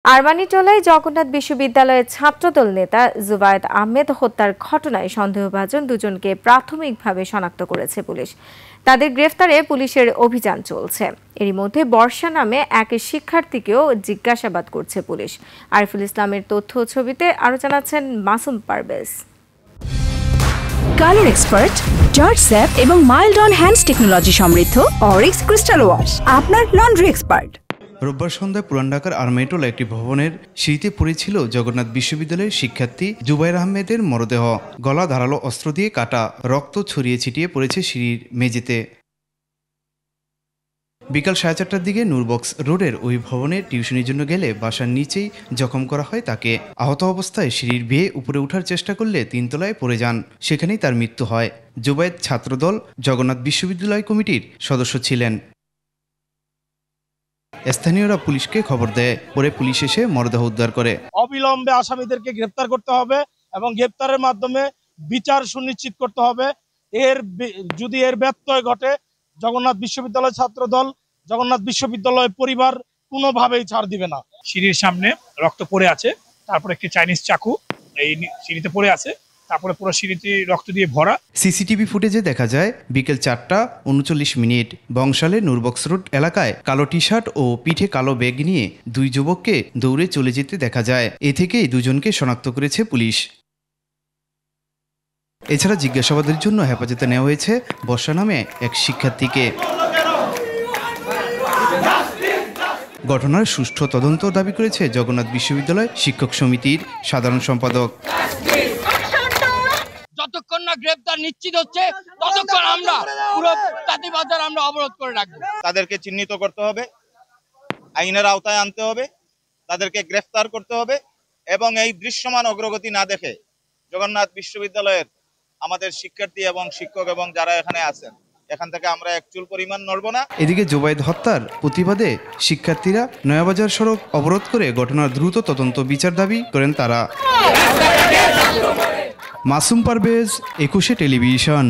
আরমানীটোলায় জগন্নাথ বিশ্ববিদ্যালয়ের ছাত্রদল নেতা জুবায়েদ আহমেদ হত্যার ঘটনায় সন্দেহভাজন দুজনকে প্রাথমিকভাবে শনাক্ত করেছে পুলিশ। তাদের গ্রেফতারে পুলিশের অভিযান চলছে। এরই মধ্যে বর্ষা নামে এক শিক্ষার্থীকেও জিজ্ঞাসাবাদ করছে পুলিশ। আরিফুল ইসলামের তথ্য ছবিতে আরও জানাচ্ছেন Masum Parvez. Colour expert, George sap এবং মাইল্ড অন হ্যান্ডস টেকনোলজি সমৃদ্ধ অরিক্স ক্রিস্টাল ওয়াশ আপনার লন্ড্রি এক্সপার্ট। রোববার সন্ধ্যায় পুরান ঢাকার আরমানীটোলা একটি ভবনের সিঁড়িতে পড়েছিল জগন্নাথ বিশ্ববিদ্যালয়ের শিক্ষার্থী জুবায়ের আহমেদের মরদেহ। গলা ধারালো অস্ত্র দিয়ে কাটা, রক্ত ছড়িয়ে ছিটিয়ে পড়েছে সিঁড়ির মেঝেতে। বিকাল 4:30টার দিকে নূরবক্স রোডের ওই ভবনে টিউশনির জন্য গেলে বাসার নিচেই জখম করা হয় তাকে। আহত অবস্থায় সিঁড়ির বেয়ে উপরে ওঠার চেষ্টা করলে 3 তলায় পড়ে যান, সেখানেই তার মৃত্যু হয়। জুবায়েদ ছাত্রদল জগন্নাথ বিশ্ববিদ্যালয় কমিটির সদস্য ছিলেন। স্থানীয়রা পুলিশকে খবর দেয়, পরে পুলিশ এসে মরদেহ উদ্ধার করে। অবিলম্বে আসামিদেরকে গ্রেফতার করতে হবে এবং গ্রেফতারের মাধ্যমে বিচার সুনিশ্চিত করতে হবে। যদি এর ব্যত্যয় ঘটে, জগন্নাথ বিশ্ববিদ্যালয় ছাত্রদল, জগন্নাথ বিশ্ববিদ্যালয় পরিবার কোনোভাবেই ছাড় দিবে না। সিঁড়ির সামনে রক্ত পড়ে আছে, তারপর একটি চাইনিজ চাকু এই সিঁড়িতে পড়ে আছে, তারপরে পুরো সিঁড়িতে রক্ত দিয়ে ভরা। সিসিটিভি ফুটেজে দেখা যায় বিকেল 4:39 বংশালে নূরবক্স রোড এলাকায় কালো টি শার্ট ও পিঠে কালো ব্যাগ নিয়ে 2 যুবককে দৌড়ে চলে যেতে দেখা যায়। এ থেকেই দুজনকে শনাক্ত করেছে পুলিশ। এছাড়া জিজ্ঞাসাবাদের জন্য হেফাজতে নেওয়া হয়েছে বর্ষা নামে এক শিক্ষার্থীকে। ঘটনার সুষ্ঠু তদন্ত দাবি করেছে জগন্নাথ বিশ্ববিদ্যালয় শিক্ষক সমিতির সাধারণ সম্পাদক। যতক্ষণ না গ্রেফতার নিশ্চিত হচ্ছে ততক্ষণ আমরা পুরো কাঁচাবাজার আমরা অবরোধ করে রাখবো। তাদেরকে চিহ্নিত করতে হবে, আইনের আওতায় আনতে হবে, তাদেরকে গ্রেফতার করতে হবে এবং এই দৃশ্যমান অগ্রগতি না দেখে জগন্নাথ বিশ্ববিদ্যালয়ের আমাদের শিক্ষার্থী এবং শিক্ষক এবং যারা এখানে আছেন, এখান থেকে আমরা এক চুল পরিমাণ নড়ব না। এদিকে জুবায়েদ হত্যার প্রতিবাদে শিক্ষার্থীরা নয়াবাজার সড়ক অবরোধ করে ঘটনার দ্রুত তদন্ত বিচার দাবি করেন তারা। মাসুম পারভেজ, 21 টেলিভিশন।